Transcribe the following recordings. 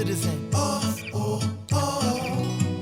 citizen.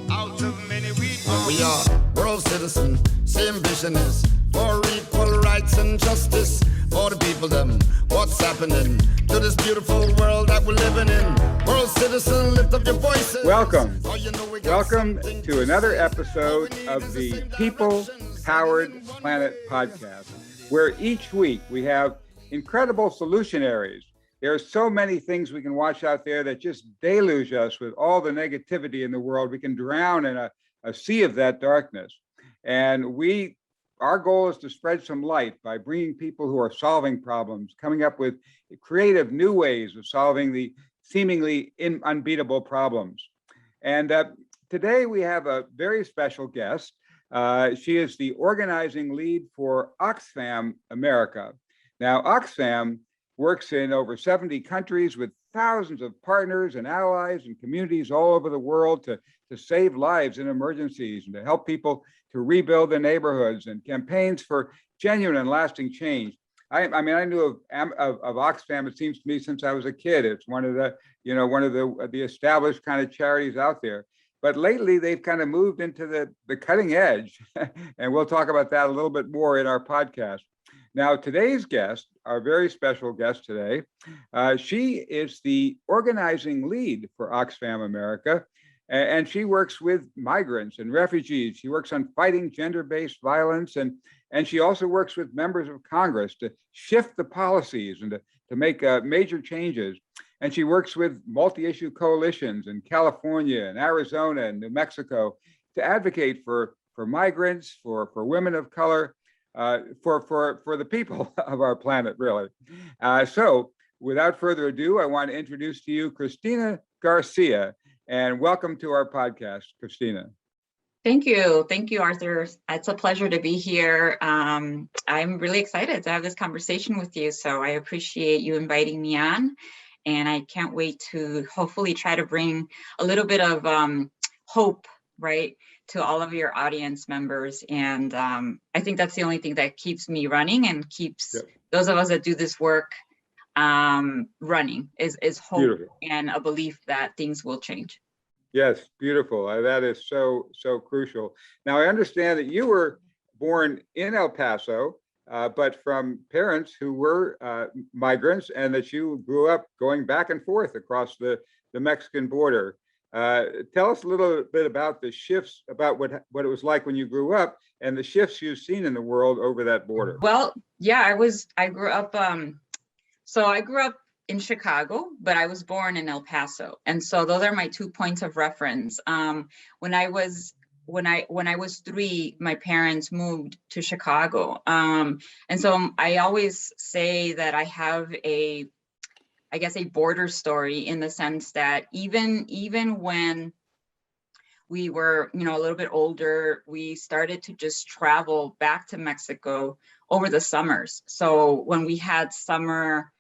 Out of many we are world citizens, same vision is for equal rights and justice for the people them. What's happening to this beautiful world that we're living in? World citizen, lift up your voices. Welcome. Oh, you know Welcome to another episode of the People Powered Planet podcast, where each week we have incredible solutionaries. There are so many things we can watch out there that just deluge us with all the negativity in the world. We can drown in a sea of that darkness. And our goal is to spread some light by bringing people who are solving problems, coming up with creative new ways of solving the seemingly unbeatable problems. And today we have a very special guest. She is the organizing lead for Oxfam America. Now, Oxfam works in over 70 countries with thousands of partners and allies and communities all over the world to save lives in emergencies and to help people to rebuild their neighborhoods, and campaigns for genuine and lasting change. I knew of Oxfam, it seems to me, since I was a kid. It's one of the established kind of charities out there. But lately, they've kind of moved into the cutting edge, and we'll talk about that a little bit more in our podcast. Now, today's guest, our very special guest today, she is the organizing lead for Oxfam America, and she works with migrants and refugees. She works on fighting gender-based violence, and she also works with members of Congress to shift the policies and to make major changes. And she works with multi-issue coalitions in California and Arizona and New Mexico to advocate for migrants, for women of color, for the people of our planet, really. So without further ado, I want to introduce to you Cristina Garcia, and welcome to our podcast, Cristina. Thank you, Arthur. It's a pleasure to be here. I'm really excited to have this conversation with you, so I appreciate you inviting me on, and I can't wait to hopefully try to bring a little bit of hope, right, to all of your audience members. And I think that's the only thing that keeps me running and keeps those of us that do this work running is hope. Beautiful. And a belief that things will change. Yes, beautiful. That is so crucial. Now, I understand that you were born in El Paso, but from parents who were migrants, and that you grew up going back and forth across the Mexican border. Tell us a little bit about the shifts, about what it was like when you grew up, and the shifts you've seen in the world over that border. Well, yeah, I grew up. So I grew up in Chicago, but I was born in El Paso, and so those are my 2 points of reference. When I was 3, my parents moved to Chicago, and so I always say that I have a border story, in the sense that even when we were, a little bit older, we started to just travel back to Mexico over the summers. So when we had summer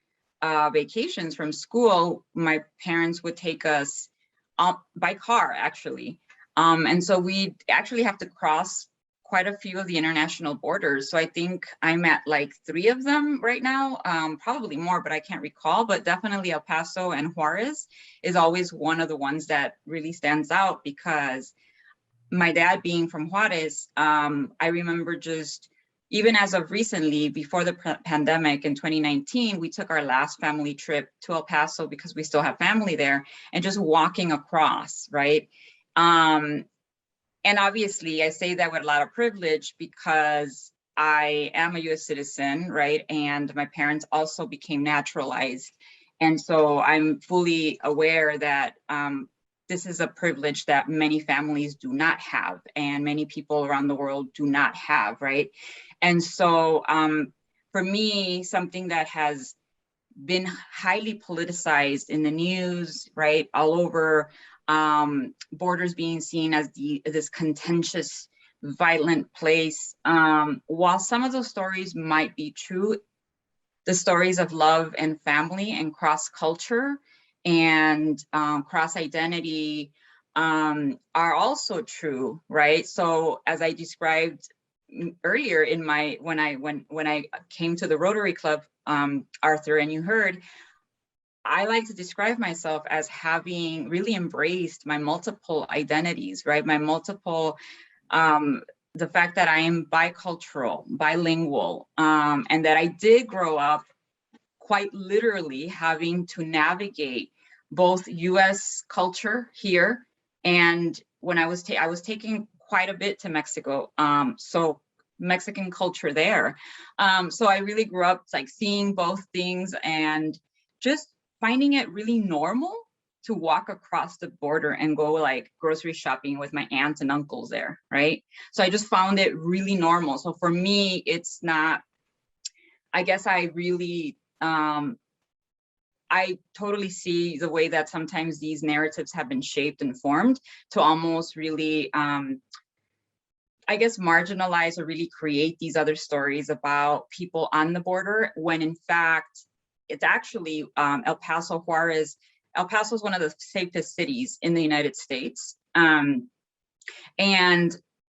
vacations from school, my parents would take us by car, actually. And so we actually have to cross quite a few of the international borders. So I think I'm at like 3 of them right now, probably more, but I can't recall. But definitely El Paso and Juarez is always one of the ones that really stands out, because my dad being from Juarez, I remember just, even as of recently, before the pandemic in 2019, we took our last family trip to El Paso because we still have family there, and just walking across, right? And obviously, I say that with a lot of privilege because I am a US citizen, right? And my parents also became naturalized. And so I'm fully aware that this is a privilege that many families do not have, and many people around the world do not have, right? And so for me, something that has been highly politicized in the news, right, all over, borders being seen as this contentious, violent place. While some of those stories might be true, the stories of love and family and cross culture and cross identity are also true, right? So as I described earlier in when I came to the Rotary Club, Arthur, and you heard, I like to describe myself as having really embraced my multiple identities, right? My multiple, the fact that I am bicultural, bilingual, and that I did grow up quite literally having to navigate both US culture here, and when I was taking quite a bit to Mexico, so Mexican culture there. So I really grew up like seeing both things and just finding it really normal to walk across the border and go like grocery shopping with my aunts and uncles there, right? So I just found it really normal. So for me, it's not, I guess I really, I totally see the way that sometimes these narratives have been shaped and formed to almost really, I guess, marginalize or really create these other stories about people on the border, when in fact, it's actually El Paso, Juarez. El Paso is one of the safest cities in the United States. And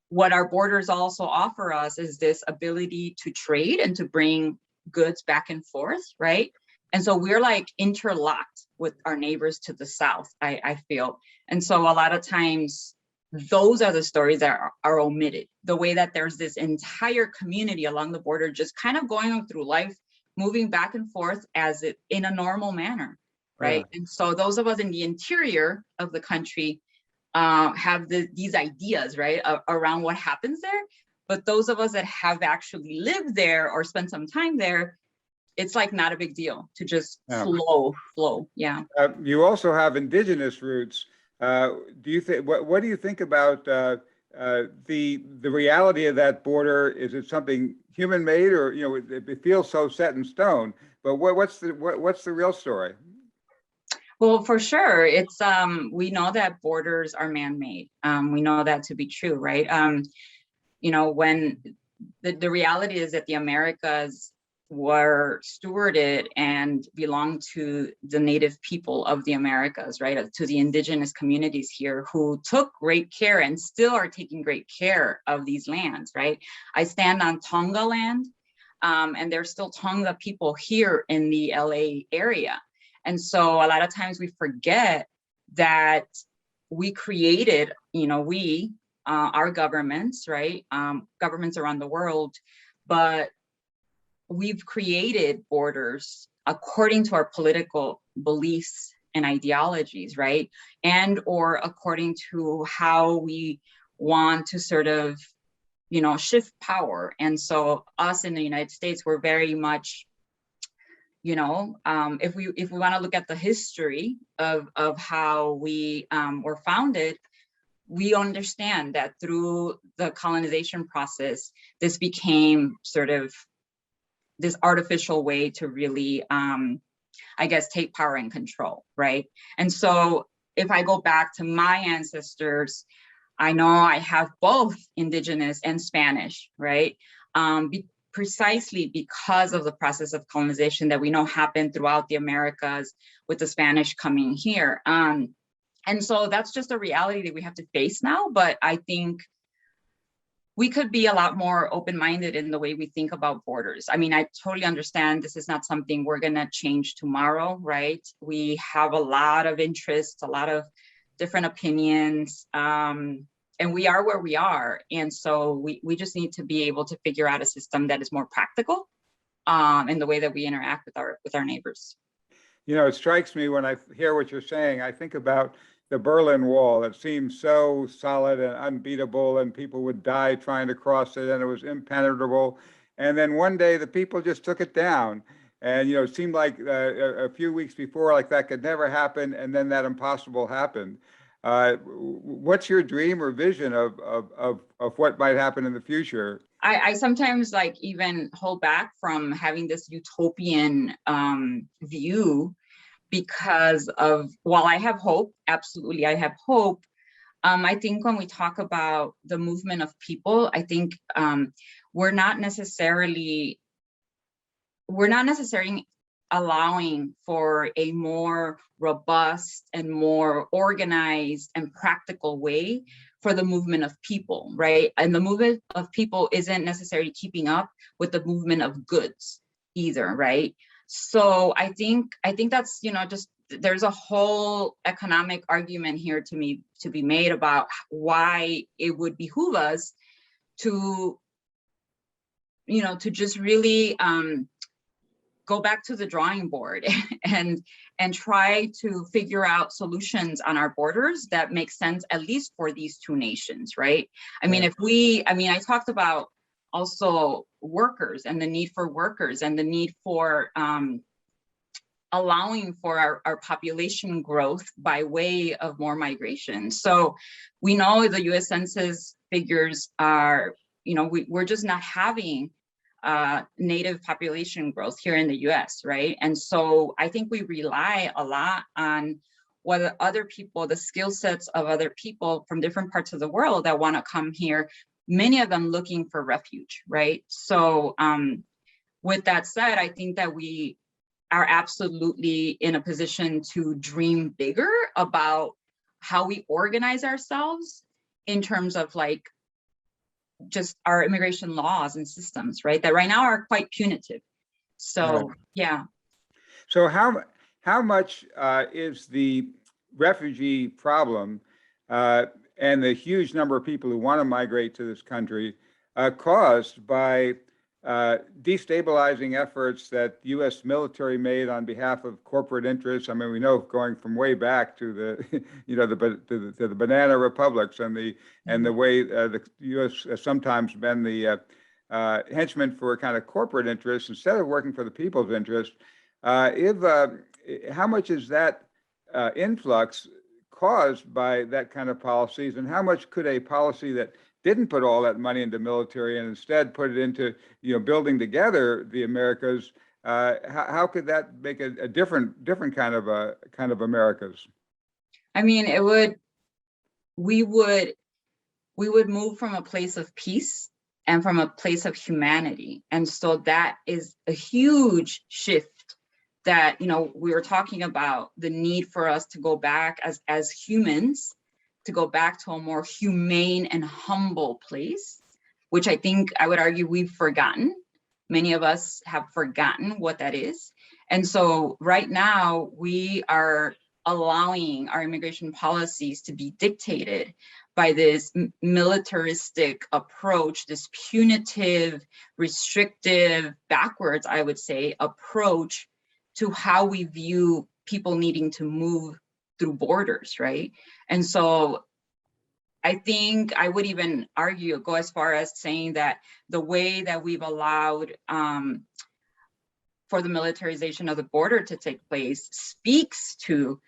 what our borders also offer us is this ability to trade and to bring goods back and forth, right? And so we're like interlocked with our neighbors to the south, I feel. And so a lot of times, those are the stories that are omitted. The way that there's this entire community along the border just kind of going through life, moving back and forth as it in a normal manner, right? Yeah. And so those of us in the interior of the country have these ideas, right, around what happens there. But those of us that have actually lived there or spent some time there, it's like not a big deal to just flow. Yeah. You also have indigenous roots. Do you think, what do you think about the reality of that border? Is it something human made, or, you know, it feels so set in stone, but what's the real story? Well, for sure, it's we know that borders are man-made. We know that to be true, right? You know, when the reality is that the Americas were stewarded and belonged to the native people of the Americas, right? To the indigenous communities here who took great care and still are taking great care of these lands, right? I stand on Tonga land, and there's still Tonga people here in the LA area. And so a lot of times we forget that we created, you know, our governments, right? Governments around the world, but we've created borders according to our political beliefs and ideologies, right? And or according to how we want to sort of, you know, shift power. And so us in the United States, we're very much, you know, if we want to look at the history of how we were founded, we understand that through the colonization process, this became sort of this artificial way to really, I guess, take power and control, right? And so if I go back to my ancestors, I know I have both indigenous and Spanish, right? Precisely because of the process of colonization that we know happened throughout the Americas with the Spanish coming here. And so that's just a reality that we have to face now, but I think we could be a lot more open-minded in the way we think about borders. I mean, I totally understand this is not something we're gonna change tomorrow, right? We have a lot of interests, a lot of different opinions, and we are where we are. And so we just need to be able to figure out a system that is more practical in the way that we interact with our neighbors. You know, it strikes me when I hear what you're saying, I think about the Berlin Wall. It seems so solid and unbeatable, and people would die trying to cross it, and it was impenetrable. And then one day the people just took it down. And, you know, it seemed like a few weeks before, like that could never happen, and then that impossible happened. What's your dream or vision of what might happen in the future? I sometimes like even hold back from having this utopian view, because of, while I have hope, absolutely I have hope, I think when we talk about the movement of people, I think we're not necessarily allowing for a more robust and more organized and practical way for the movement of people, right? And the movement of people isn't necessarily keeping up with the movement of goods either, right? So I think that's, just there's a whole economic argument here to be made about why it would behoove us to, to just really go back to the drawing board and try to figure out solutions on our borders that make sense, at least for these two nations, right? I mean, I talked about also workers and the need for workers and the need for allowing for our population growth by way of more migration. So we know the US Census figures are, we're just not having native population growth here in the US, right? And so I think we rely a lot on what other people, the skill sets of other people from different parts of the world that want to come here, many of them looking for refuge, right? So with that said, I think that we are absolutely in a position to dream bigger about how we organize ourselves in terms of like just our immigration laws and systems, right? That right now are quite punitive. So, right. Yeah. So how much is the refugee problem and the huge number of people who want to migrate to this country caused by destabilizing efforts that U.S. military made on behalf of corporate interests? I mean, we know going from way back to the, to the banana republics and the way the U.S. has sometimes been the henchman for kind of corporate interests instead of working for the people's interest. How much is that influx caused by that kind of policies, and how much could a policy that didn't put all that money into military and instead put it into building together the Americas, how could that make a different kind of Americas? I mean, we would move from a place of peace and from a place of humanity, and so that is a huge shift that we were talking about, the need for us to go back as humans, to go back to a more humane and humble place, which I think I would argue we've forgotten. Many of us have forgotten what that is. And so right now we are allowing our immigration policies to be dictated by this militaristic approach, this punitive, restrictive, backwards, I would say, approach to how we view people needing to move through borders, right? And so I think I would even go as far as saying that the way that we've allowed for the militarization of the border to take place speaks to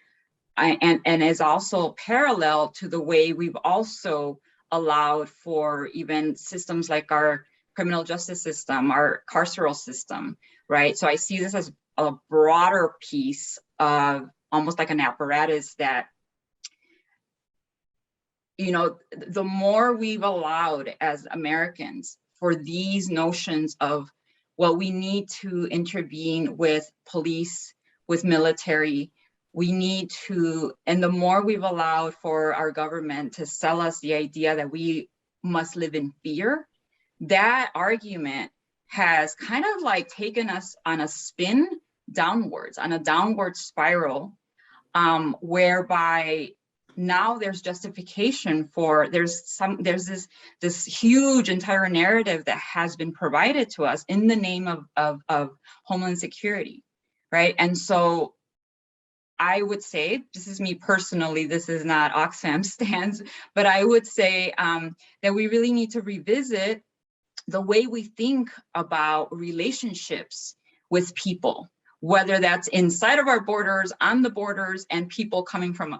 and is also parallel to the way we've also allowed for even systems like our criminal justice system, our carceral system, right? So I see this as a broader piece of almost like an apparatus that, the more we've allowed as Americans for these notions of, well, we need to intervene with police, with military, and the more we've allowed for our government to sell us the idea that we must live in fear, that argument has kind of like taken us on a spin downwards, on a downward spiral, whereby now there's justification for, there's this huge entire narrative that has been provided to us in the name of Homeland Security, right? And so I would say, this is me personally, this is not Oxfam stance, but I would say that we really need to revisit the way we think about relationships with people, whether that's inside of our borders, on the borders, and people coming from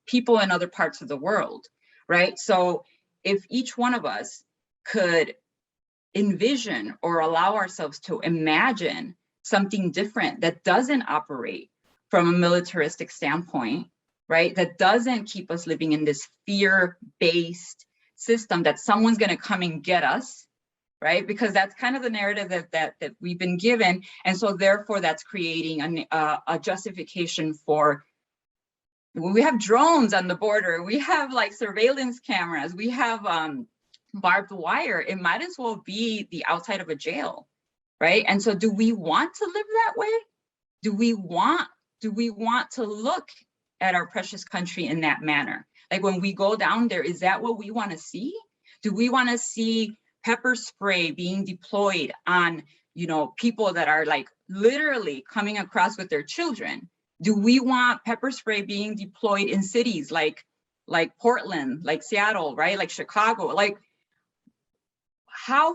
people in other parts of the world, right? So if each one of us could envision or allow ourselves to imagine something different that doesn't operate from a militaristic standpoint, right? That doesn't keep us living in this fear-based system that someone's gonna come and get us, right? Because that's kind of the narrative that we've been given. And so therefore that's creating a justification for, when we have drones on the border, we have like surveillance cameras, we have barbed wire, it might as well be the outside of a jail, right? And so do we want to live that way? do we want to look at our precious country in that manner? Like when we go down there, is that what we want to see? Do we want to see pepper spray being deployed on, you know, people that are like literally coming across with their children? Do we want pepper spray being deployed in cities like Portland, like Seattle, right? Like Chicago? Like how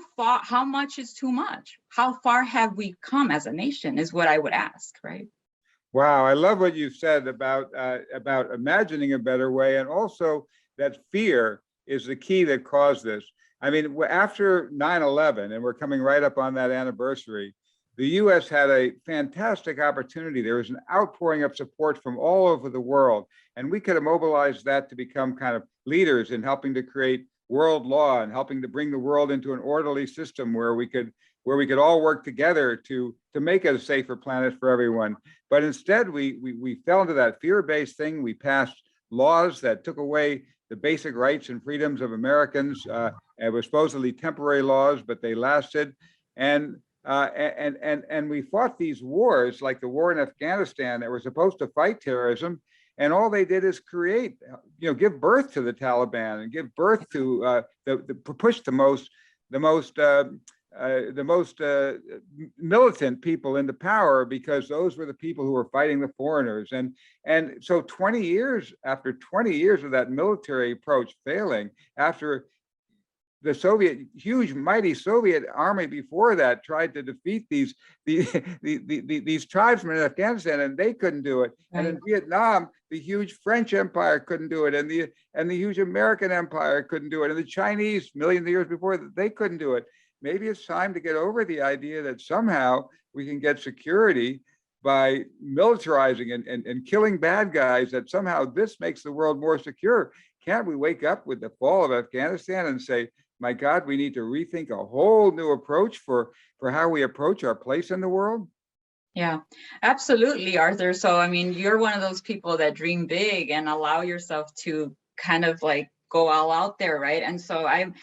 much is too much? How far have we come as a nation is what I would ask, right? Wow, I love what you said about imagining a better way, and also that fear is the key that caused this. I mean, after 9/11, and we're coming right up on that anniversary, the US had a fantastic opportunity. There was an outpouring of support from all over the world, and we could have mobilized that to become kind of leaders in helping to create world law and helping to bring the world into an orderly system where we could all work together to make it a safer planet for everyone. But instead, we fell into that fear-based thing. We passed laws that took away the basic rights and freedoms of Americans. It was supposedly temporary laws, but they lasted. And we fought these wars, like the war in Afghanistan, that were supposed to fight terrorism. And all they did is create, you know, give birth to the Taliban and give birth to push the most militant people into power, because those were the people who were fighting the foreigners. And so 20 years after 20 years of that military approach failing, after the huge, mighty Soviet army before that tried to defeat these tribesmen in Afghanistan, and they couldn't do it. And in Vietnam, the huge French Empire couldn't do it, and the huge American Empire couldn't do it, and the Chinese, millions of years before, they couldn't do it. Maybe it's time to get over the idea that somehow we can get security by militarizing and killing bad guys, that somehow this makes the world more secure. Can't we wake up with the fall of Afghanistan and say, my God, we need to rethink a whole new approach for how we approach our place in the world? Yeah, absolutely, Arthur. So, I mean, you're one of those people that dream big and allow yourself to kind of like go all out there, right? And so I'm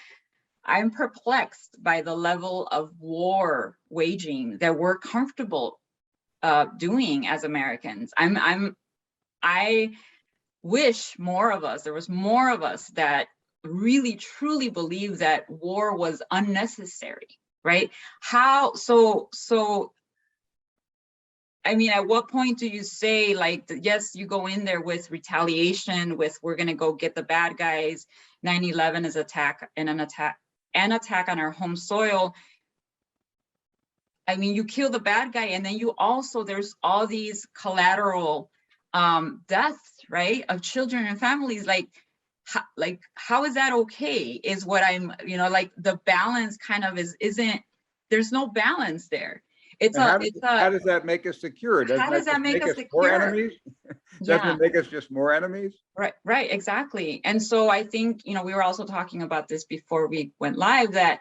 perplexed by the level of war waging that we're comfortable doing as Americans. I wish there was more of us that really truly believe that war was unnecessary, right? I mean, at what point do you say, like, yes, you go in there with retaliation, with we're going to go get the bad guys. 9/11 is an attack on our home soil. I mean, you kill the bad guy, and then there's all these collateral deaths, right, of children and families. Like how is that okay? Is what I'm, you know, like the balance kind of isn't. There's no balance there. How does that make us secure? How does that make us secure? More enemies? Doesn't it make us just more enemies? Right, exactly. And so I think, you know, we were also talking about this before we went live, that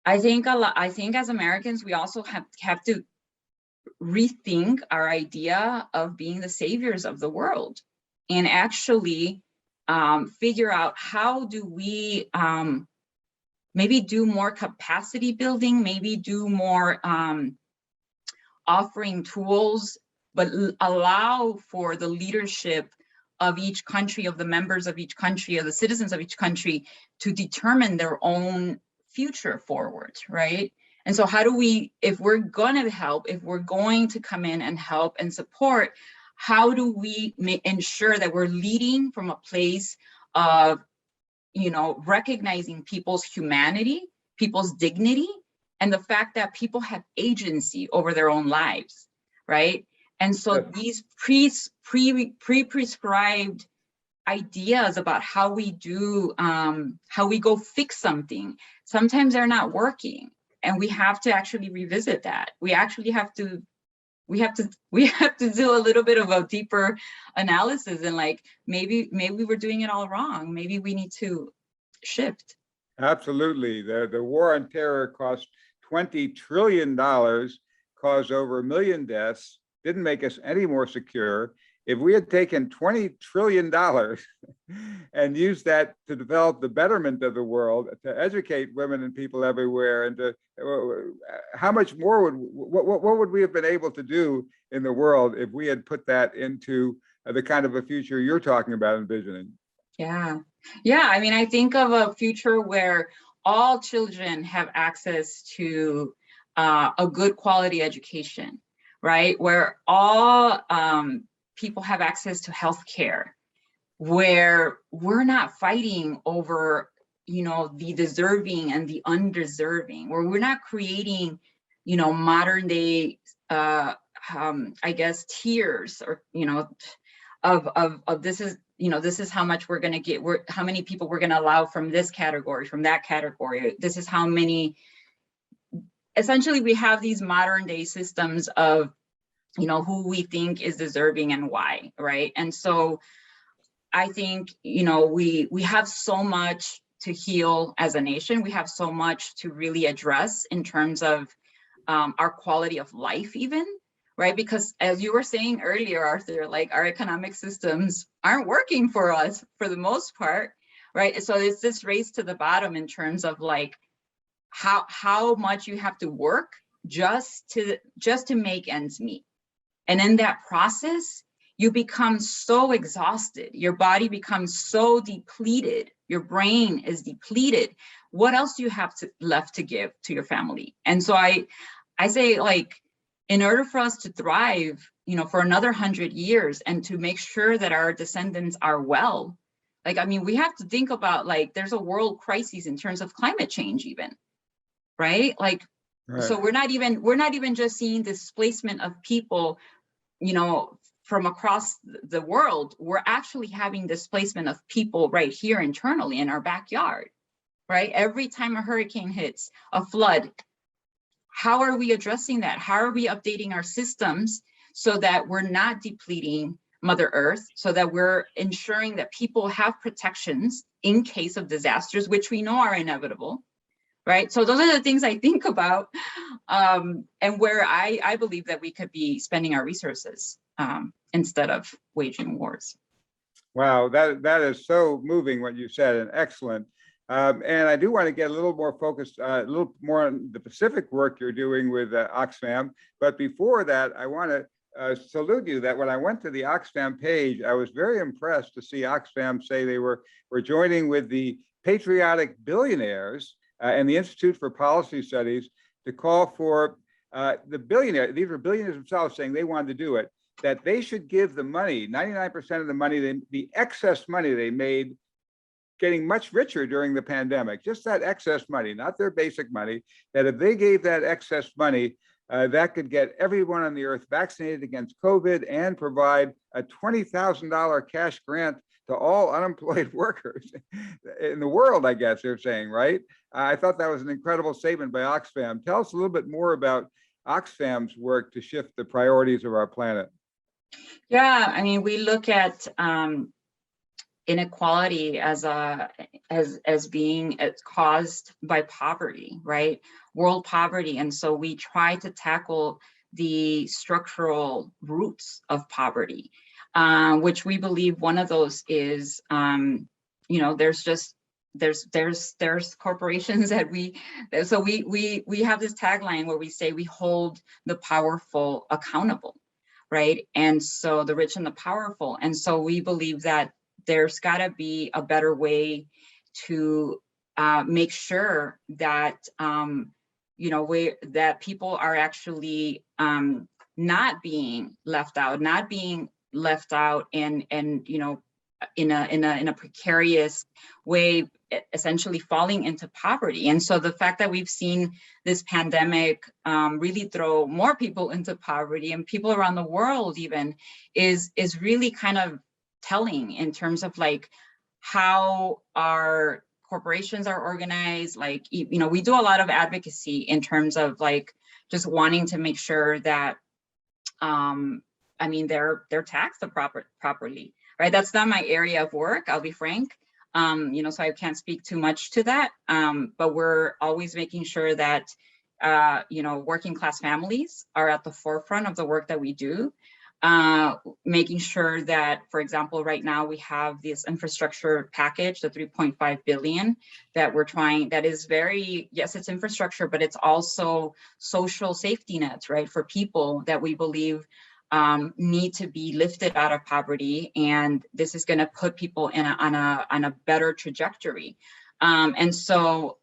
I think as Americans, we also have to rethink our idea of being the saviors of the world, and actually figure out how do we maybe do more capacity building, maybe do more offering tools, but allow for the leadership of each country, of the members of each country, of the citizens of each country, to determine their own future forward, right? And so how do we, if we're going to help, if we're going to come in and help and support, how do we ensure that we're leading from a place of, you know, recognizing people's humanity, people's dignity, and the fact that people have agency over their own lives, right? And so these pre-prescribed ideas about how we do, how we go fix something, sometimes they're not working, and we have to actually revisit that. We actually have to do a little bit of a deeper analysis, and like maybe we're doing it all wrong. Maybe we need to shift. Absolutely. The war on terror cost $20 trillion, caused over 1 million deaths, didn't make us any more secure. if we had taken $20 trillion and used that to develop the betterment of the world, to educate women and people everywhere, and to how much more what would we have been able to do in the world if we had put that into the kind of a future you're talking about envisioning? Yeah. I mean, I think of a future where all children have access to a good quality education, right? Where all people have access to healthcare, where we're not fighting over, the deserving and the undeserving, where we're not creating, modern day, I guess, tiers, or, of this is, this is how much we're going to get, how many people we're going to allow from this category, from that category. This is how many. Essentially, we have these modern day systems of, who we think is deserving and why, right? And so I think, we have so much to heal as a nation. We have so much to really address in terms of our quality of life even, right? Because as you were saying earlier, Arthur, like our economic systems aren't working for us for the most part, right? So it's this race to the bottom in terms of like how much you have to work just to make ends meet. And in that process, you become so exhausted. Your body becomes so depleted. Your brain is depleted. What else do you have left to give to your family? And so I say, like, in order for us to thrive, for another 100 years and to make sure that our descendants are well, like, I mean, we have to think about, like, there's a world crisis in terms of climate change even, right? Like, right. So we're not even just seeing displacement of people, from across the world. We're actually having displacement of people right here internally in our backyard, right? Every time a hurricane hits, a flood, how are we addressing that? How are we updating our systems so that we're not depleting Mother Earth, so that we're ensuring that people have protections in case of disasters, which we know are inevitable, right? So those are the things I think about, and where I believe that we could be spending our resources instead of waging wars. Wow, that is so moving what you said, and excellent. And I do want to get a little more focused, a little more on the Pacific work you're doing with Oxfam. But before that, I want to salute you that when I went to the Oxfam page, I was very impressed to see Oxfam say they were joining with the Patriotic Billionaires and the Institute for Policy Studies to call for the billionaires, these were billionaires themselves saying they wanted to do it, that they should give the money, 99% of the money, the excess money they made getting much richer during the pandemic, just that excess money, not their basic money, that if they gave that excess money, that could get everyone on the earth vaccinated against COVID and provide a $20,000 cash grant to all unemployed workers in the world, I guess they're saying, right? I thought that was an incredible statement by Oxfam. Tell us a little bit more about Oxfam's work to shift the priorities of our planet. Yeah, I mean, we look at inequality as being caused by poverty, right? World poverty. And so we try to tackle the structural roots of poverty, which we believe one of those is, there's corporations that we have this tagline where we say we hold the powerful accountable, right? And so the rich and the powerful. And so we believe that there's got to be a better way to make sure that that people are actually not being left out, and in a precarious way, essentially falling into poverty. And so the fact that we've seen this pandemic really throw more people into poverty, and people around the world even, is really kind of telling in terms of like how our corporations are organized. Like, we do a lot of advocacy in terms of like just wanting to make sure that they're taxed properly, right? That's not my area of work, I'll be frank. So I can't speak too much to that. But we're always making sure that working class families are at the forefront of the work that we do. making sure that, for example, right now we have this infrastructure package, the 3.5 billion that we're trying, that is very, yes, it's infrastructure, but it's also social safety nets, right? For people that we believe need to be lifted out of poverty. And this is gonna put people on a better trajectory. And so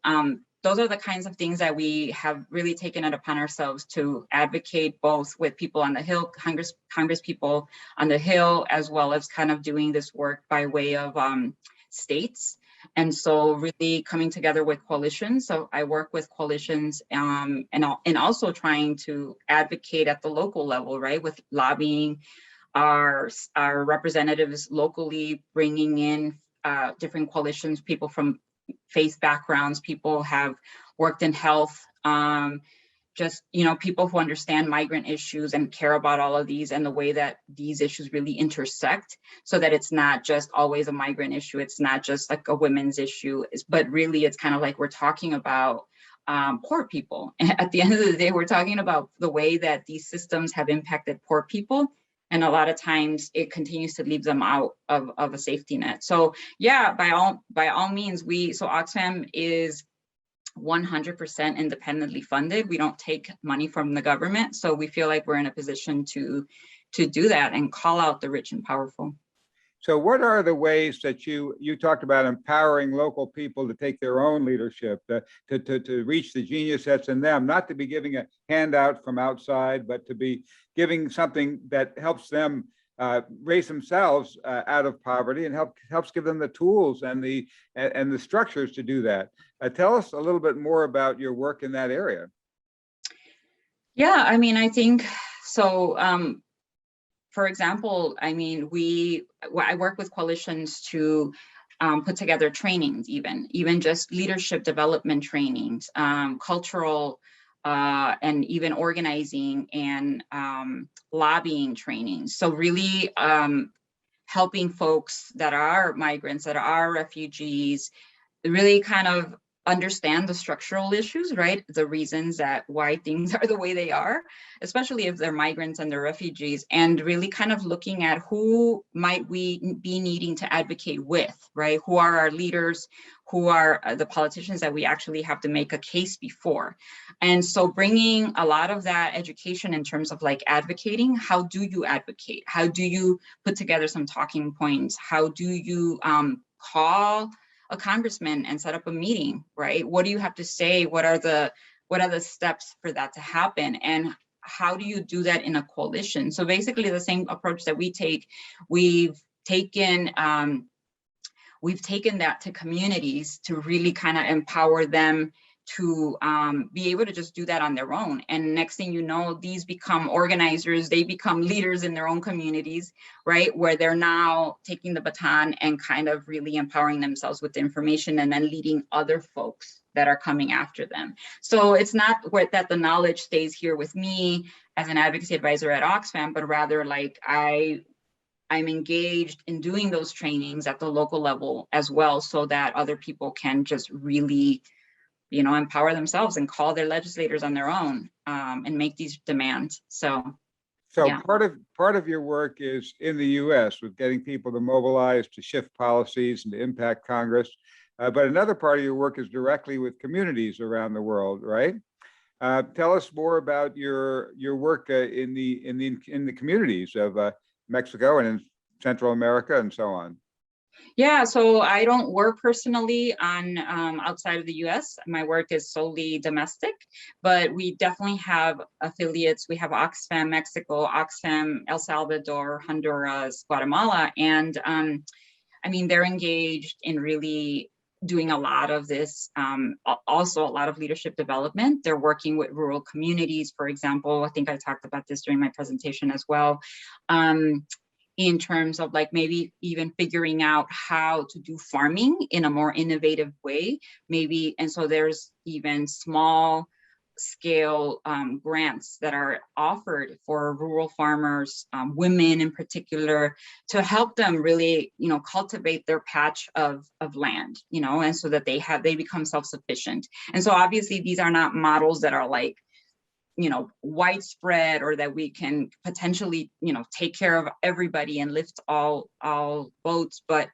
those are the kinds of things that we have really taken it upon ourselves to advocate, both with people on the Hill, Congress people on the Hill, as well as kind of doing this work by way of states. And so really coming together with coalitions. So I work with coalitions and also trying to advocate at the local level, right? With lobbying our representatives locally, bringing in different coalitions, people from faith backgrounds, people have worked in health, just, you know, people who understand migrant issues and care about all of these and the way that these issues really intersect, so that it's not just always a migrant issue. It's not just like a women's issue, but really it's kind of like we're talking about poor people. At the end of the day, we're talking about the way that these systems have impacted poor people. And a lot of times it continues to leave them out of a safety net. So yeah, by all means, so Oxfam is 100% independently funded. We don't take money from the government. So we feel like we're in a position to do that and call out the rich and powerful. So what are the ways that you talked about empowering local people to take their own leadership, to reach the genius that's in them, not to be giving a handout from outside, but to be giving something that helps them raise themselves out of poverty and helps give them the tools and the structures to do that. Tell us a little bit more about your work in that area. Yeah, I mean, I think so. For example, I mean, I work with coalitions to put together trainings, even just leadership development trainings, cultural and even organizing and lobbying trainings. So really helping folks that are migrants, that are refugees, really kind of understand the structural issues, right? The reasons why things are the way they are, especially if they're migrants and they're refugees, and really kind of looking at who might we be needing to advocate with, right? Who are our leaders? Who are the politicians that we actually have to make a case before? And so bringing a lot of that education in terms of like advocating, how do you advocate? How do you put together some talking points? How do you call a congressman and set up a meeting, right? What do you have to say? What are the steps for that to happen? And how do you do that in a coalition? So basically the same approach that we take, we've taken that to communities to really kind of empower them to be able to just do that on their own. And next thing you know, these become organizers, they become leaders in their own communities, right? Where they're now taking the baton and kind of really empowering themselves with the information and then leading other folks that are coming after them. So it's not that the knowledge stays here with me as an advocacy advisor at Oxfam, but rather like I'm engaged in doing those trainings at the local level as well, so that other people can just really, you know, empower themselves and call their legislators on their own and make these demands. So yeah. part of your work is in the U.S. with getting people to mobilize, to shift policies and to impact Congress. But another part of your work is directly with communities around the world, right? Tell us more about your work in the communities of Mexico and in Central America and so on. Yeah, so I don't work personally on outside of the US. My work is solely domestic, but we definitely have affiliates. We have Oxfam Mexico, Oxfam El Salvador, Honduras, Guatemala, and I mean, they're engaged in really doing a lot of this, also a lot of leadership development. They're working with rural communities, for example. I think I talked about this during my presentation as well. In terms of like maybe even figuring out how to do farming in a more innovative way, maybe. And so there's even small scale grants that are offered for rural farmers, women in particular, to help them really, you know, cultivate their patch of land, you know, and so that they become self-sufficient. And so obviously these are not models that are like, widespread, or that we can potentially, take care of everybody and lift all boats. But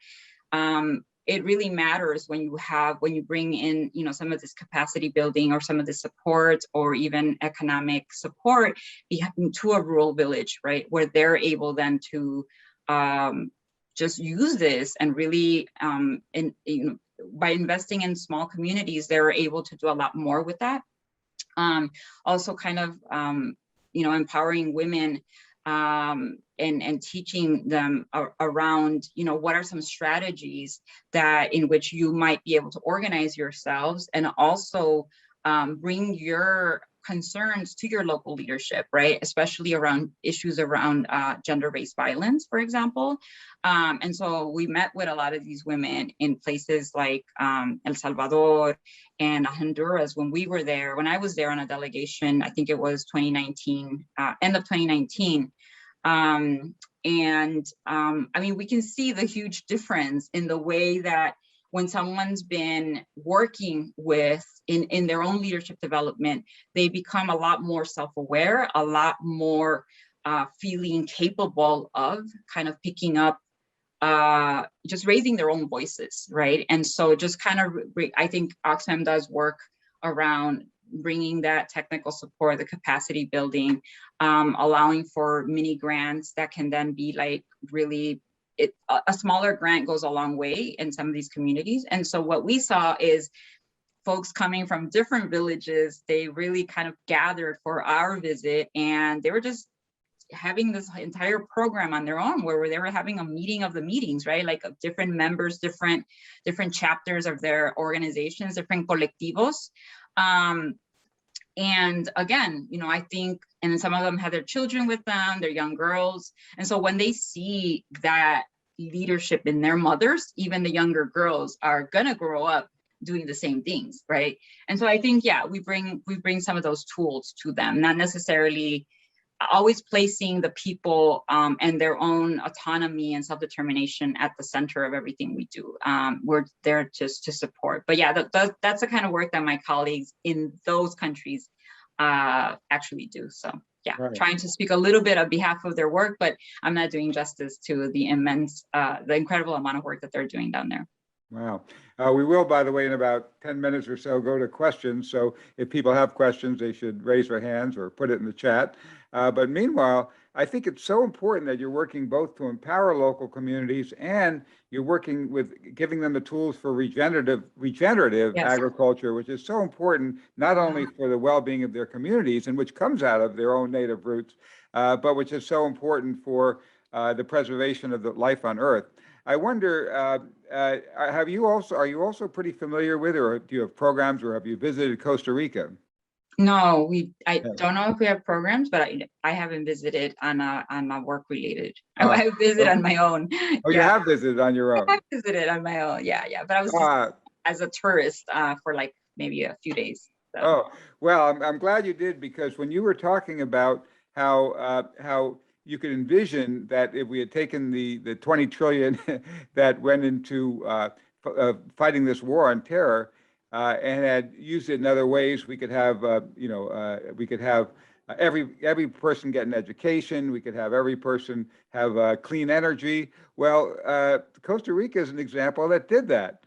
it really matters when you bring in, some of this capacity building or some of the support or even economic support to a rural village, right? Where they're able then to just use this and really, by investing in small communities, they're able to do a lot more with that. Also kind of, empowering women and teaching them around, what are some strategies in which you might be able to organize yourselves, and also bring your concerns to your local leadership, right? Especially around issues around gender-based violence, for example. And so we met with a lot of these women in places like El Salvador and Honduras when we were there. When I was there on a delegation, I think it was 2019, end of 2019. I mean, we can see the huge difference in the way that when someone's been working in their own leadership development, they become a lot more self-aware, a lot more feeling capable of kind of picking up, just raising their own voices, right? And so just kind of, I think Oxfam does work around bringing that technical support, the capacity building, allowing for mini grants that can then be like really, a smaller grant goes a long way in some of these communities. And so what we saw is folks coming from different villages, they really kind of gathered for our visit, and they were just having this entire program on their own, where they were having a meeting of the meetings, right? Like of different members, different chapters of their organizations, different colectivos. And again, I think, and then some of them had their children with them, their young girls. And so when they see that leadership in their mothers, even the younger girls are gonna grow up doing the same things, right? And so I think, yeah, we bring some of those tools to them, not necessarily always placing the people and their own autonomy and self-determination at the center of everything we do. We're there just to support. But yeah, that's the kind of work that my colleagues in those countries actually do. So yeah, right. Trying to speak a little bit on behalf of their work, but I'm not doing justice to the incredible amount of work that they're doing down there. Wow. We will, by the way, in about 10 minutes or so, go to questions. So if people have questions, they should raise their hands or put it in the chat. But meanwhile, I think it's so important that you're working both to empower local communities, and you're working with giving them the tools for regenerative yes. agriculture, which is so important, not only for the well-being of their communities, and which comes out of their own native roots, but which is so important for the preservation of the life on Earth. I wonder, are you also pretty familiar with, or do you have programs, or have you visited Costa Rica? No, I don't know if we have programs, but I haven't visited on a work related. I visit on my own. Oh, yeah. You have visited on your own. I have visited on my own. Yeah. But I was just as a tourist for like maybe a few days. So. Oh, well, I'm glad you did, because when you were talking about how you could envision that if we had taken the 20 trillion that went into fighting this war on terror and had used it in other ways, we could have every person get an education. We could have every person have clean energy. Well, Costa Rica is an example that did that.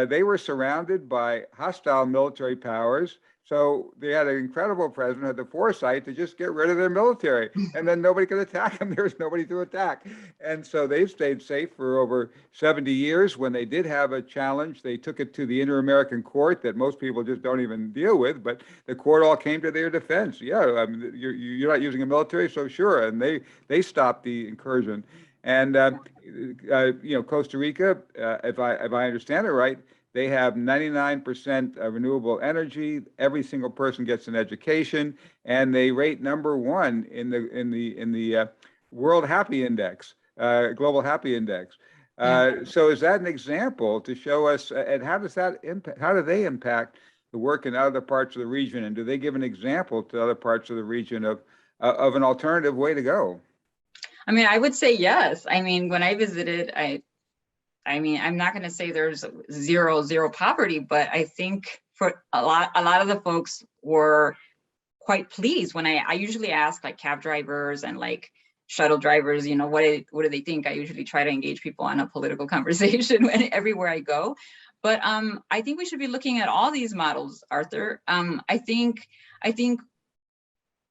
They were surrounded by hostile military powers. So they had an incredible president, had the foresight to just get rid of their military, and then nobody could attack them. There was nobody to attack. And so they've stayed safe for over 70 years. When they did have a challenge, they took it to the Inter-American Court that most people just don't even deal with, but the court all came to their defense. Yeah, I mean, you're not using a military, so sure. And they stopped the incursion. And, Costa Rica, if I understand it right, they have 99% renewable energy. Every single person gets an education, and they rate #1 in the World Happy Index, Global Happy Index. So is that an example to show us? And how does that impact? How do they impact the work in other parts of the region? And do they give an example to other parts of the region of an alternative way to go? I mean, I would say yes. I mean, when I visited, I mean, I'm not going to say there's zero poverty, but I think for a lot of the folks were quite pleased when I usually ask like cab drivers and like shuttle drivers, you know, what do they think? I usually try to engage people on a political conversation everywhere I go. But I think we should be looking at all these models, Arthur. I think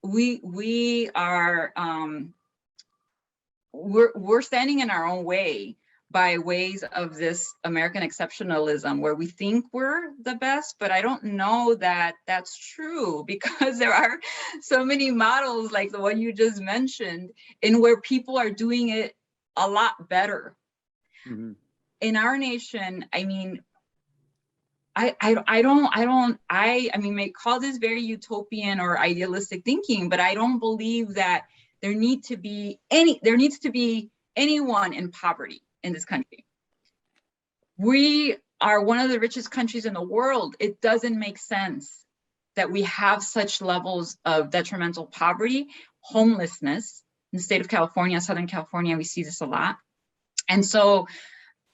we are we're standing in our own way by ways of this American exceptionalism where we think we're the best, but I don't know that that's true, because there are so many models like the one you just mentioned in where people are doing it a lot better. Mm-hmm. In our nation, I mean, I may call this very utopian or idealistic thinking, but I don't believe that there needs to be anyone in poverty in this country. We are one of the richest countries in the world. It doesn't make sense that we have such levels of detrimental poverty, homelessness. In the state of California, Southern California, we see this a lot. And so,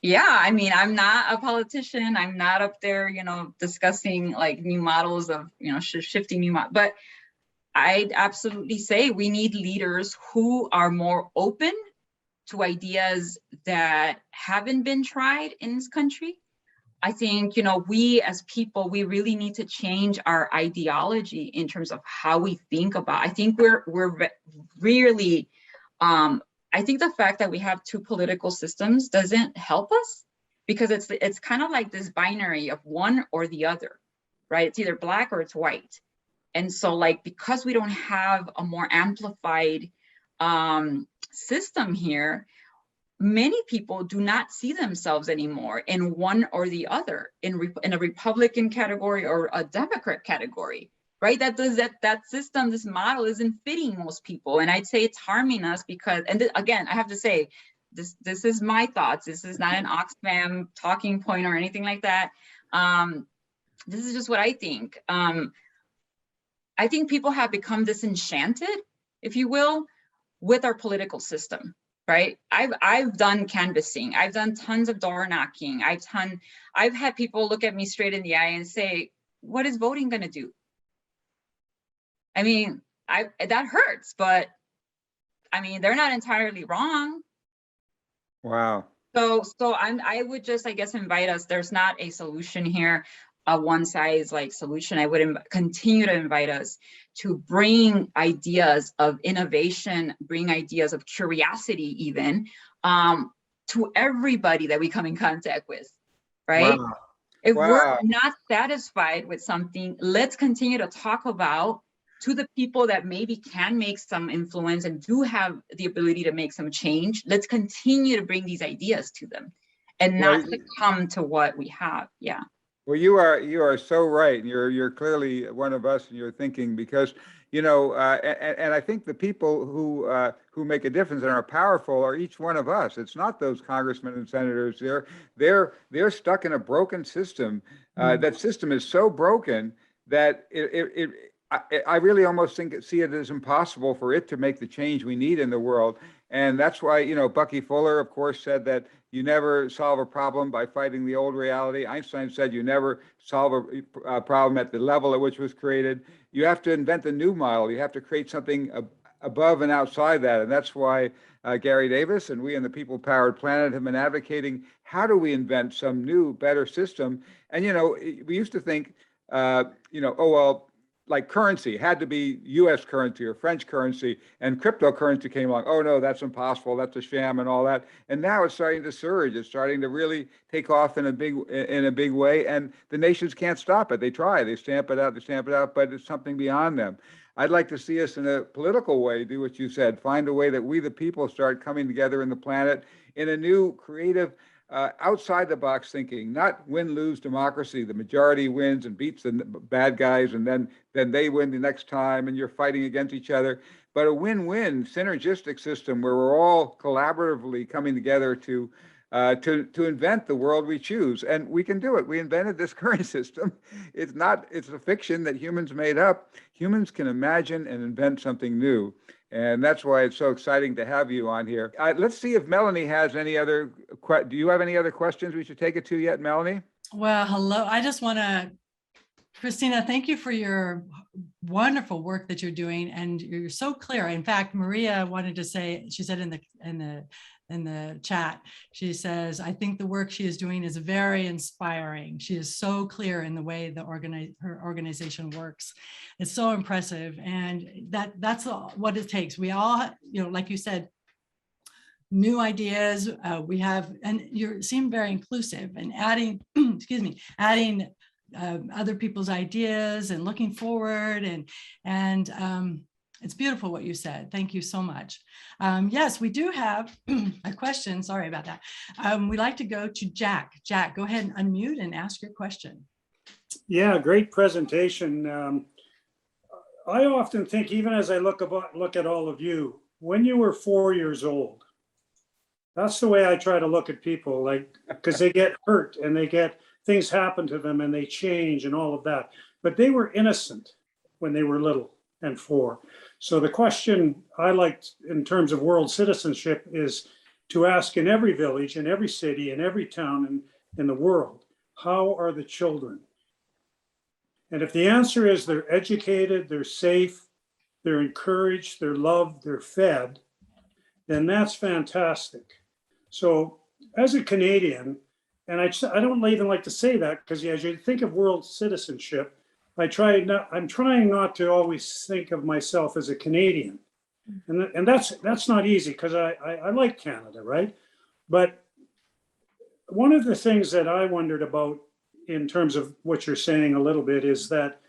yeah, I mean, I'm not a politician. I'm not up there, you know, discussing like new models of, you know, shifting new models. But I'd absolutely say we need leaders who are more open to ideas that haven't been tried in this country. I think, you know, we as people, we really need to change our ideology in terms of how we think about. I think we're really, I think the fact that we have two political systems doesn't help us, because it's kind of like this binary of one or the other, right? It's either black or it's white. And so like, because we don't have a more amplified system here, many people do not see themselves anymore in one or the other, in a Republican category or a Democrat category, right? That system, this model isn't fitting most people. And I'd say it's harming us because, and again, I have to say, this is my thoughts. This is not an Oxfam talking point or anything like that. This is just what I think. I think people have become disenchanted, if you will, with our political system, right? I've done canvassing. I've done tons of door knocking. I've had people look at me straight in the eye and say, what is voting going to do? I mean, that hurts, but I mean, they're not entirely wrong. Wow. So I would just, I guess, invite us. There's not a solution here, a one size like solution. I would continue to invite us to bring ideas of innovation, bring ideas of curiosity even to everybody that we come in contact with, right? Wow. If we're not satisfied with something, let's continue to talk about to the people that maybe can make some influence and do have the ability to make some change. Let's continue to bring these ideas to them and not succumb to what we have. Yeah. Well, you are so right. You're clearly one of us in your thinking, because, you know, and I think the people who make a difference and are powerful are each one of us. It's not those congressmen and senators. They're stuck in a broken system. That system is so broken that I really almost see it as impossible for it to make the change we need in the world. And that's why, you know, Bucky Fuller, of course, said that you never solve a problem by fighting the old reality. Einstein said you never solve a problem at the level at which it was created. You have to invent a new model. You have to create something above and outside that. And that's why Gary Davis and we in the People Powered Planet have been advocating, how do we invent some new, better system? And, you know, we used to think, you know, oh, well, like currency had to be US currency or French currency, and cryptocurrency came along. Oh no, that's impossible. That's a sham and all that. And now it's starting to surge. It's starting to really take off in a big way. And the nations can't stop it. They try, they stamp it out, but it's something beyond them. I'd like to see us in a political way do what you said, find a way that we, the people, start coming together in the planet in a new creative, outside the box thinking, not win-lose democracy. The majority wins and beats the bad guys, and then they win the next time, and you're fighting against each other. But a win-win synergistic system where we're all collaboratively coming together to invent the world we choose, and we can do it. We invented this current system. It's a fiction that humans made up. Humans can imagine and invent something new. And that's why it's so exciting to have you on here. Let's see if Melanie has any other, do you have any other questions we should take it to yet, Melanie? Well, hello. I just want to Cristina, thank you for your wonderful work that you're doing, and you're so clear. In fact, Maria wanted to say, she said in the chat, she says, I think the work she is doing is very inspiring. She is so clear in the way her organization works. It's so impressive, and that's what it takes. We all, like you said, new ideas. We have, and you seem very inclusive and adding, excuse me, adding other people's ideas and looking forward, and it's beautiful what you said. Thank you so much. Yes, we do have a question. Sorry about that. We'd like to go to Jack. Jack, go ahead and unmute and ask your question. Yeah, great presentation. I often think, even as I look at all of you, when you were 4 years old, that's the way I try to look at people, like, because they get hurt and things happen to them and they change and all of that. But they were innocent when they were little and 4. So the question I liked in terms of world citizenship is to ask in every village, in every city, in every town in the world, how are the children? And if the answer is they're educated, they're safe, they're encouraged, they're loved, they're fed, then that's fantastic. So as a Canadian, and I don't even like to say that, because as you think of world citizenship, I'm trying not to always think of myself as a Canadian. And that's not easy, because I like Canada, right? But one of the things that I wondered about in terms of what you're saying a little bit is that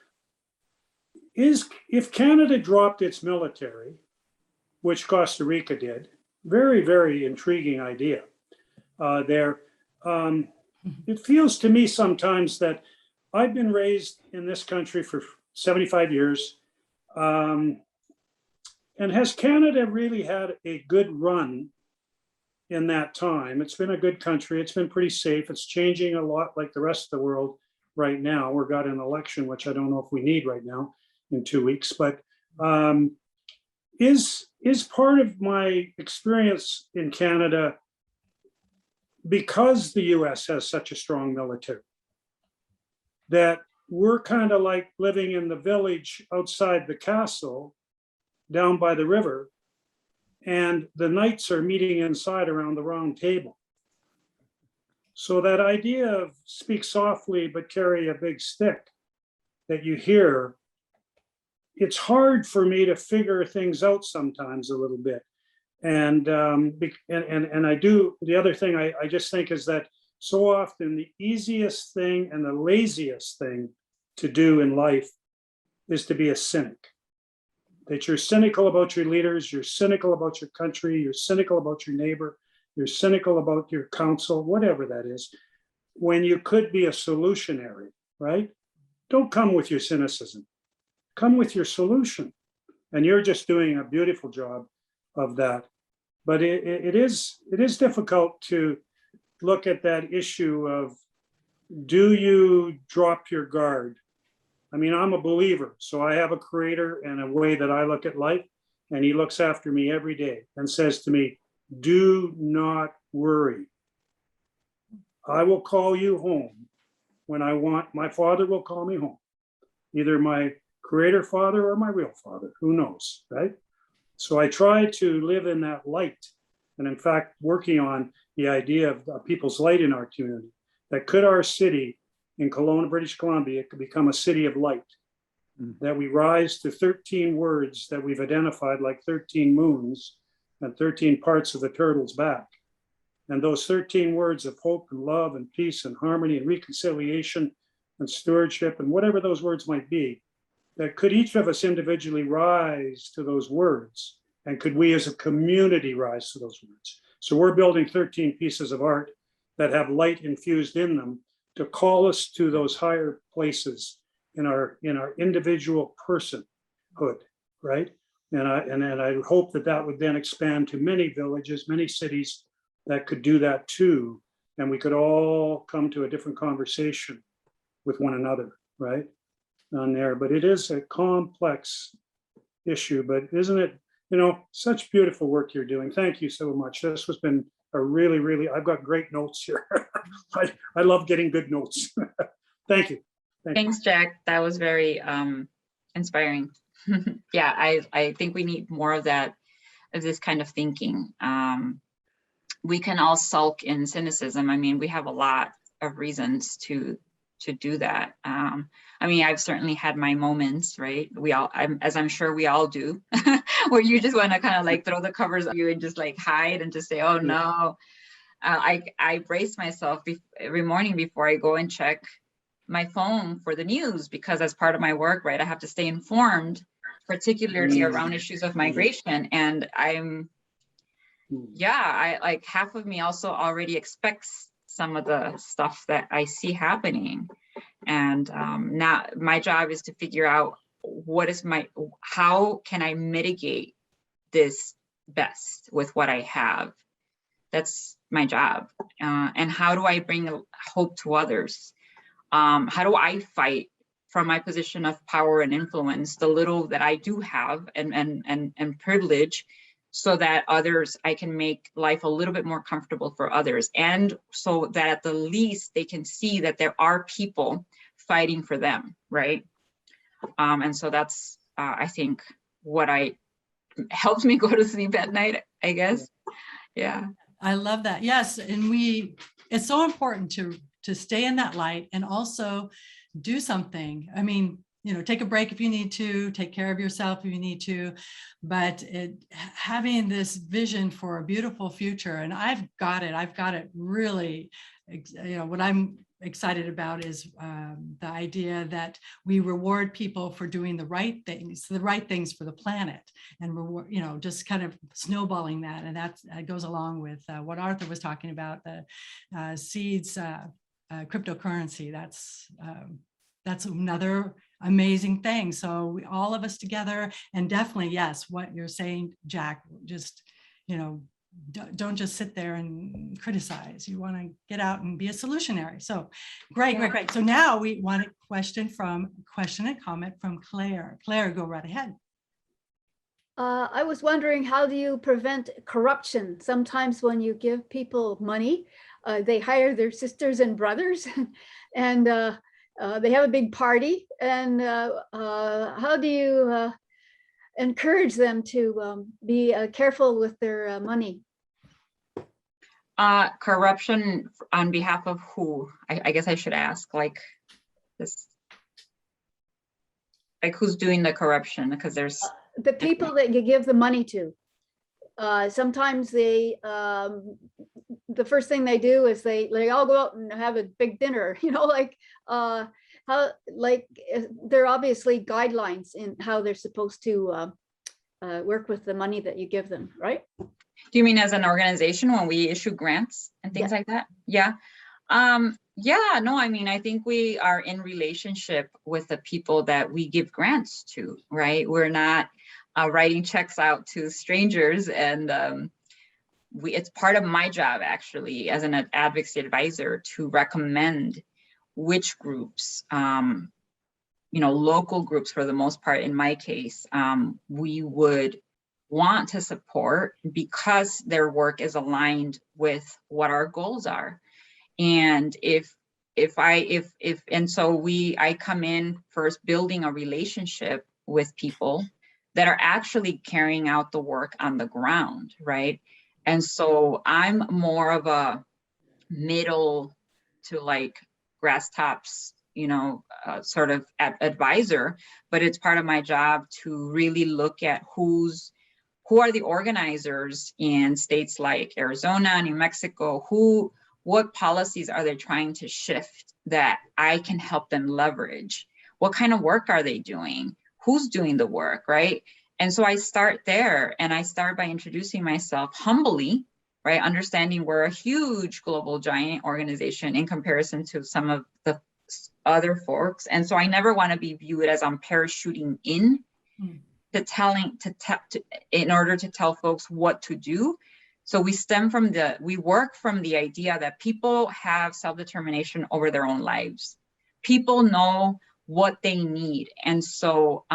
if Canada dropped its military, which Costa Rica did, very, very intriguing idea there. It feels to me sometimes that I've been raised in this country for 75 years. And has Canada really had a good run in that time? It's been a good country. It's been pretty safe. It's changing a lot like the rest of the world right now. We've got an election, which I don't know if we need right now in 2 weeks. But is part of my experience in Canada because the US has such a strong military, that we're kind of like living in the village outside the castle down by the river, and the knights are meeting inside around the round table. So that idea of speak softly but carry a big stick that you hear, it's hard for me to figure things out sometimes a little bit. And I do, the other thing I just think is that so often the easiest thing and the laziest thing to do in life is to be a cynic. That you're cynical about your leaders, you're cynical about your country, you're cynical about your neighbor, you're cynical about your council, whatever that is, when you could be a solutionary, right? Don't come with your cynicism, come with your solution. And you're just doing a beautiful job of that. But it is difficult to look at that issue of, do you drop your guard? I mean, I'm a believer, so I have a creator and a way that I look at life, and he looks after me every day and says to me, do not worry. I will call you home when I want. My father will call me home, either my creator father or my real father, who knows, right? So I try to live in that light, and in fact, working on the idea of people's light in our community, that could our city in Kelowna, British Columbia, could become a city of light, that we rise to 13 words that we've identified like 13 moons and 13 parts of the turtle's back. And those 13 words of hope and love and peace and harmony and reconciliation and stewardship and whatever those words might be, that could each of us individually rise to those words, and could we as a community rise to those words? So we're building 13 pieces of art that have light infused in them to call us to those higher places in our individual personhood, right? And I hope that would then expand to many villages, many cities that could do that too, and we could all come to a different conversation with one another, right? On there, but it is a complex issue, but isn't it, such beautiful work you're doing. Thank you so much. This has been a really, I've got great notes here. I love getting good notes. Thank you. Thanks, Jack. That was very inspiring. Yeah, I think we need more of that, of this kind of thinking. We can all sulk in cynicism. I mean, we have a lot of reasons to do that. I mean, I've certainly had my moments, right? As I'm sure we all do, where you just want to kind of like throw the covers on you and just like hide and just say, oh no. I brace myself every morning before I go and check my phone for the news, because as part of my work, right, I have to stay informed, particularly around issues of migration. And I like, half of me also already expects some of the stuff that I see happening. And now my job is to figure out how can I mitigate this best with what I have. That's my job. And how do I bring hope to others? How do I fight from my position of power and influence, the little that I do have and privilege, so that I can make life a little bit more comfortable for others, and so that at the least they can see that there are people fighting for them, right? And so that's, I think, what helps me go to sleep at night, I guess. Yeah. I love that. Yes. And it's so important to stay in that light and also do something. I mean, take a break if you need to, take care of yourself if you need to, but having this vision for a beautiful future, and I've got it really, what I'm excited about is the idea that we reward people for doing the right things for the planet, and reward, just kind of snowballing that. And that goes along with what Arthur was talking about, the seeds, cryptocurrency. That's another amazing thing. So all of us together, and definitely, yes, what you're saying, Jack, just, don't just sit there and criticize. You want to get out and be a solutionary. So great. So now we want a question and comment from Claire. Claire, go right ahead. I was wondering, how do you prevent corruption? Sometimes when you give people money, they hire their sisters and brothers and they have a big party. And how do you encourage them to be careful with their money? Corruption on behalf of who? I guess I should ask, like this, like who's doing the corruption? Because there's the people that you give the money to. Sometimes they, the first thing they do is they all go out and have a big dinner, there are obviously guidelines in how they're supposed to work with the money that you give them, right? Do you mean as an organization when we issue grants and things like that? Yeah. No, I mean, I think we are in relationship with the people that we give grants to, right? We're not writing checks out to strangers, and it's part of my job actually as an advocacy advisor to recommend which groups, local groups for the most part, in my case, we would want to support because their work is aligned with what our goals are. And I come in first building a relationship with people that are actually carrying out the work on the ground, right? And so I'm more of a middle to like grass tops, sort of advisor, but it's part of my job to really look at who are the organizers in states like Arizona, New Mexico, what policies are they trying to shift that I can help them leverage? What kind of work are they doing? Who's doing the work, right? And so I start there, and I start by introducing myself humbly, right? Understanding we're a huge global giant organization in comparison to some of the other folks. And so I never want to be viewed as I'm parachuting in in order to tell folks what to do. So we work from the idea that people have self-determination over their own lives. People know what they need. And so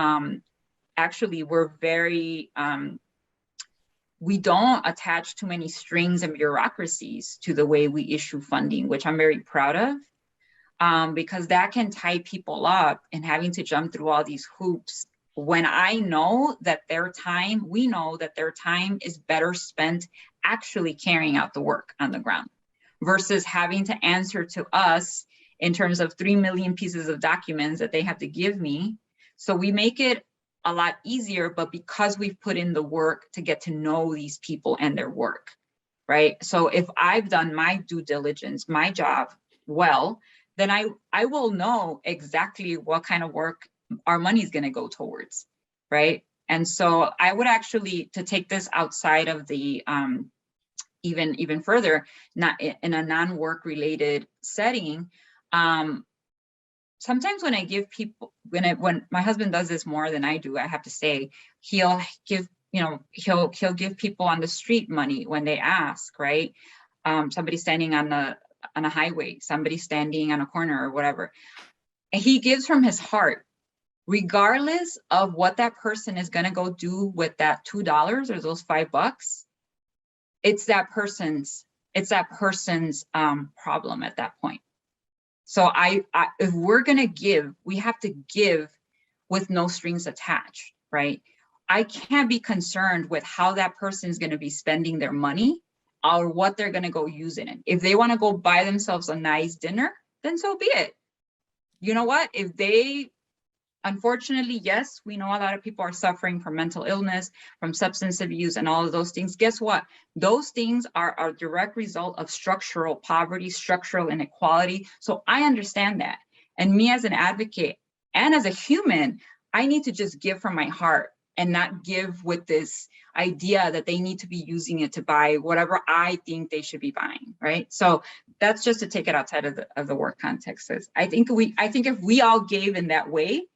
actually we're very, we don't attach too many strings and bureaucracies to the way we issue funding, which I'm very proud of. because that can tie people up and having to jump through all these hoops when I know that we know that their time is better spent actually carrying out the work on the ground versus having to answer to us in terms of 3 million pieces of documents that they have to give me. So we make it a lot easier, but because we've put in the work to get to know these people and their work, right? So if I've done my due diligence, my job well, then I will know exactly what kind of work our money is going to go towards, right? And so I would actually, to take this outside of the even further, not in a non-work related setting, sometimes when I give people, when my husband does this more than I do, I have to say, he'll give people on the street money when they ask, right? Somebody standing on a highway, somebody standing on a corner or whatever. And he gives from his heart, regardless of what that person is going to go do with that $2 or those $5. It's that person's problem at that point. So if we're going to give, we have to give with no strings attached, right? I can't be concerned with how that person is going to be spending their money or what they're going to go use in it. If they want to go buy themselves a nice dinner, then so be it. You know what? If they, unfortunately, yes, we know a lot of people are suffering from mental illness, from substance abuse and all of those things. Guess what? Those things are a direct result of structural poverty, structural inequality. So I understand that. And me as an advocate and as a human, I need to just give from my heart and not give with this idea that they need to be using it to buy whatever I think they should be buying, right? So that's just to take it outside of the work context. I think if we all gave in that way,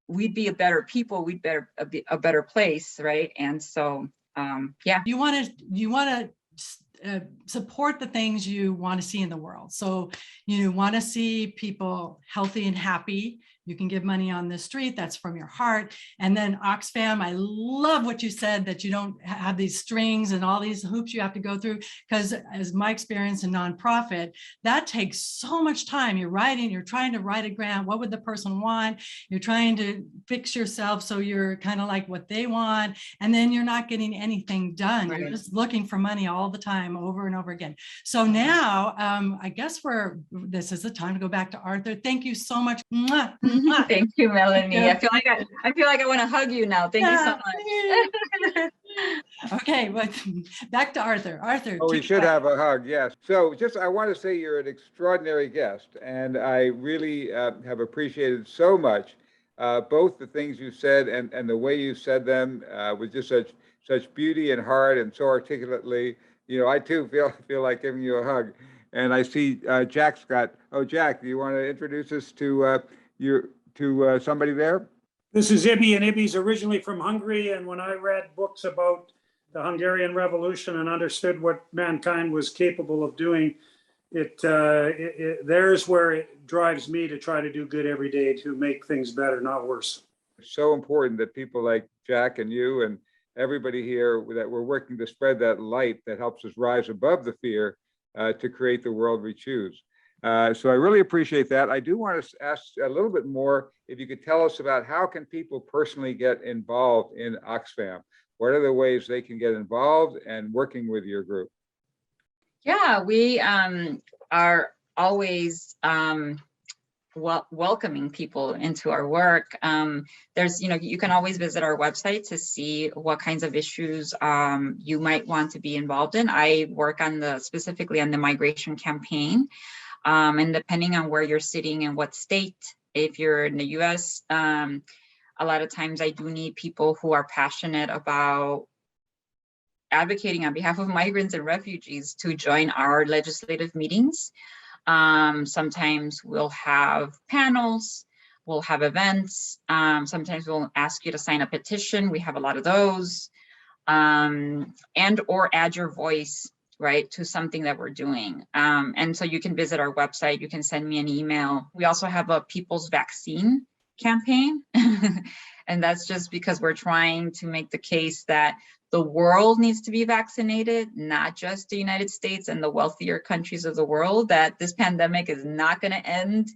we'd be a better people, we'd be a better place, right? And so, yeah. You want to support the things you want to see in the world. So you want to see people healthy and happy. You can give money on the street, that's from your heart. And then Oxfam, I love what you said, that you don't have these strings and all these hoops you have to go through, because as my experience in nonprofit, that takes so much time. You're trying to write a grant. What would the person want? You're trying to fix yourself so you're kind of like what they want. And then you're not getting anything done. Right. You're just looking for money all the time, over and over again. So now I guess this is the time to go back to Arthur. Thank you so much. Mwah. Thank you, Melanie. I feel like I want to hug you now. Thank you so much. Okay, but back to Arthur. Arthur. Oh, we should have a hug, yes. So I want to say you're an extraordinary guest, and I really have appreciated so much both the things you said and the way you said them with just such beauty and heart and so articulately. I too feel like giving you a hug. And I see Jack Scott. Oh, Jack, do you want to introduce us to somebody there? This is Ibi, and Ibi's originally from Hungary. And when I read books about the Hungarian Revolution and understood what mankind was capable of doing, there's where it drives me to try to do good every day to make things better, not worse. It's so important that people like Jack and you and everybody here, that we're working to spread that light that helps us rise above the fear to create the world we choose. So I really appreciate that. I do want to ask a little bit more, if you could tell us about how can people personally get involved in Oxfam? What are the ways they can get involved and working with your group? Yeah, we are always welcoming people into our work. There's, you can always visit our website to see what kinds of issues you might want to be involved in. I work specifically on the migration campaign. And depending on where you're sitting and what state, if you're in the US, a lot of times I do need people who are passionate about advocating on behalf of migrants and refugees to join our legislative meetings. Sometimes we'll have panels, we'll have events. Sometimes we'll ask you to sign a petition. We have a lot of those, and or add your voice, right, to something that we're doing. And so you can visit our website, you can send me an email. We also have a people's vaccine campaign. And that's just because we're trying to make the case that the world needs to be vaccinated, not just the United States and the wealthier countries of the world, that this pandemic is not going to end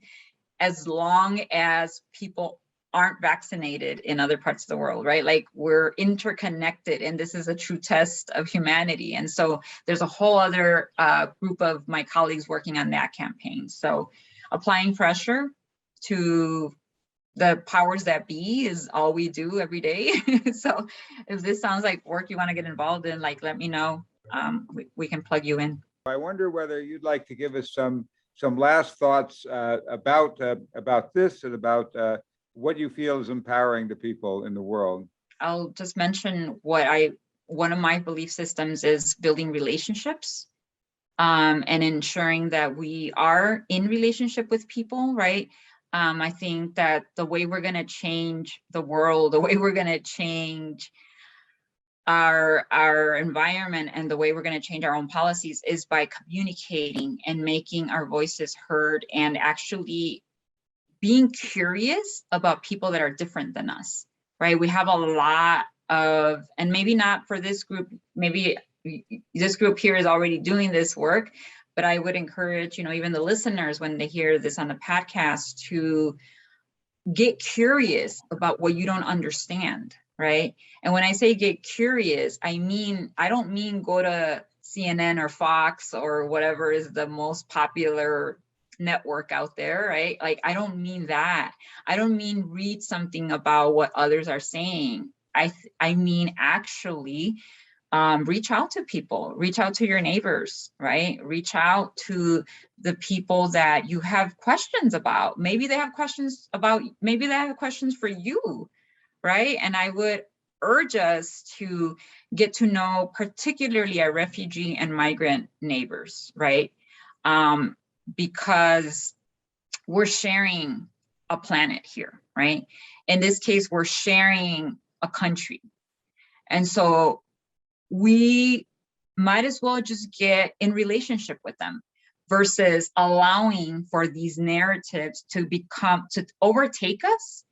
as long as people aren't vaccinated in other parts of the world, right? Like, we're interconnected, and this is a true test of humanity. And so there's a whole other group of my colleagues working on that campaign. So applying pressure to the powers that be is all we do every day. So if this sounds like work you want to get involved in, like, let me know. We can plug you in. I wonder whether you'd like to give us some last thoughts about this and about what you feel is empowering the people in the world. I'll just mention one of my belief systems is building relationships, and ensuring that we are in relationship with people, right? I think that the way we're going to change the world, the way we're going to change our environment, and the way we're going to change our own policies is by communicating and making our voices heard, and actually being curious about people that are different than us, right? We have a lot of, and maybe not for this group, maybe this group here is already doing this work, but I would encourage, even the listeners, when they hear this on the podcast, to get curious about what you don't understand, right? And when I say get curious, I don't mean go to CNN or Fox or whatever is the most popular network out there, right? Like, I don't mean that. I don't mean read something about what others are saying. I mean actually reach out to people, reach out to your neighbors, right? Reach out to the people that you have questions about. Maybe they have questions for you, right? And I would urge us to get to know particularly our refugee and migrant neighbors, right? Because we're sharing a planet here, right? In this case, we're sharing a country. And so we might as well just get in relationship with them versus allowing for these narratives to overtake us,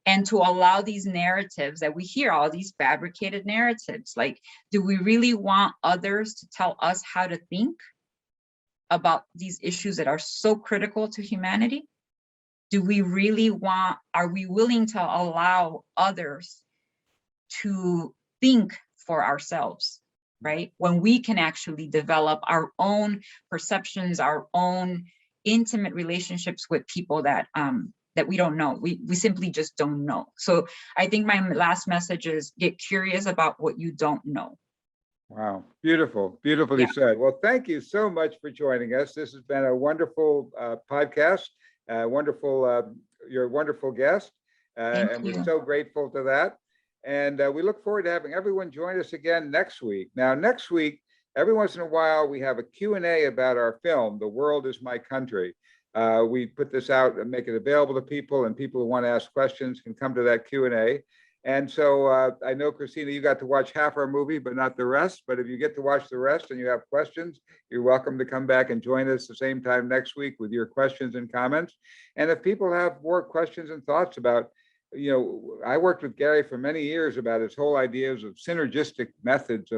and to allow these narratives that we hear, all these fabricated narratives. Like, do we really want others to tell us how to think about these issues that are so critical to humanity? Are we willing to allow others to think for ourselves, right? When we can actually develop our own perceptions, our own intimate relationships with people that we don't know. We simply just don't know. So I think my last message is get curious about what you don't know. Wow, beautifully said. Well, thank you so much for joining us. This has been a wonderful podcast. You're a wonderful guest, and we're so grateful to that. And we look forward to having everyone join us again next week. Now, next week, every once in a while, we have a Q&A about our film, The World is My Country. We put this out and make it available to people, and people who want to ask questions can come to that Q&A. And so I know, Cristina, you got to watch half our movie, but not the rest. But if you get to watch the rest and you have questions, you're welcome to come back and join us the same time next week with your questions and comments. And if people have more questions and thoughts about, I worked with Gary for many years about his whole ideas of synergistic methods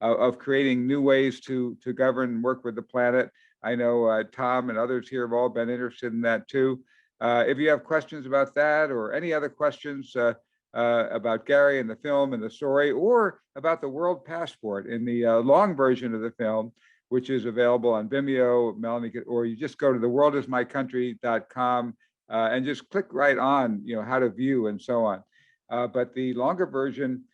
of creating new ways to govern and work with the planet. I know Tom and others here have all been interested in that too. If you have questions about that or any other questions about Gary and the film and the story, or about the World Passport in the long version of the film, which is available on Vimeo, Melanie, or you just go to theworldismycountry.com and just click right on, how to view and so on. But the longer version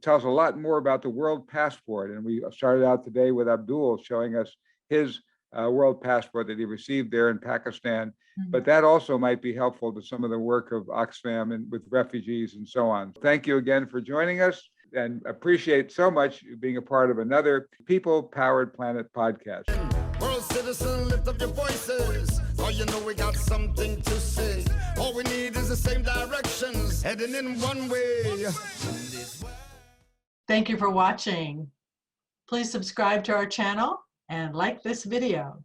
tells a lot more about the World Passport. And we started out today with Abdul showing us his World Passport that he received there in Pakistan. But that also might be helpful to some of the work of Oxfam and with refugees and so on. Thank you again for joining us, and appreciate so much being a part of another People Powered Planet podcast. World citizen, lift up your voices. Oh, we got something to say. All we need is the same directions, heading in one way. Thank you for watching. Please subscribe to our channel and like this video.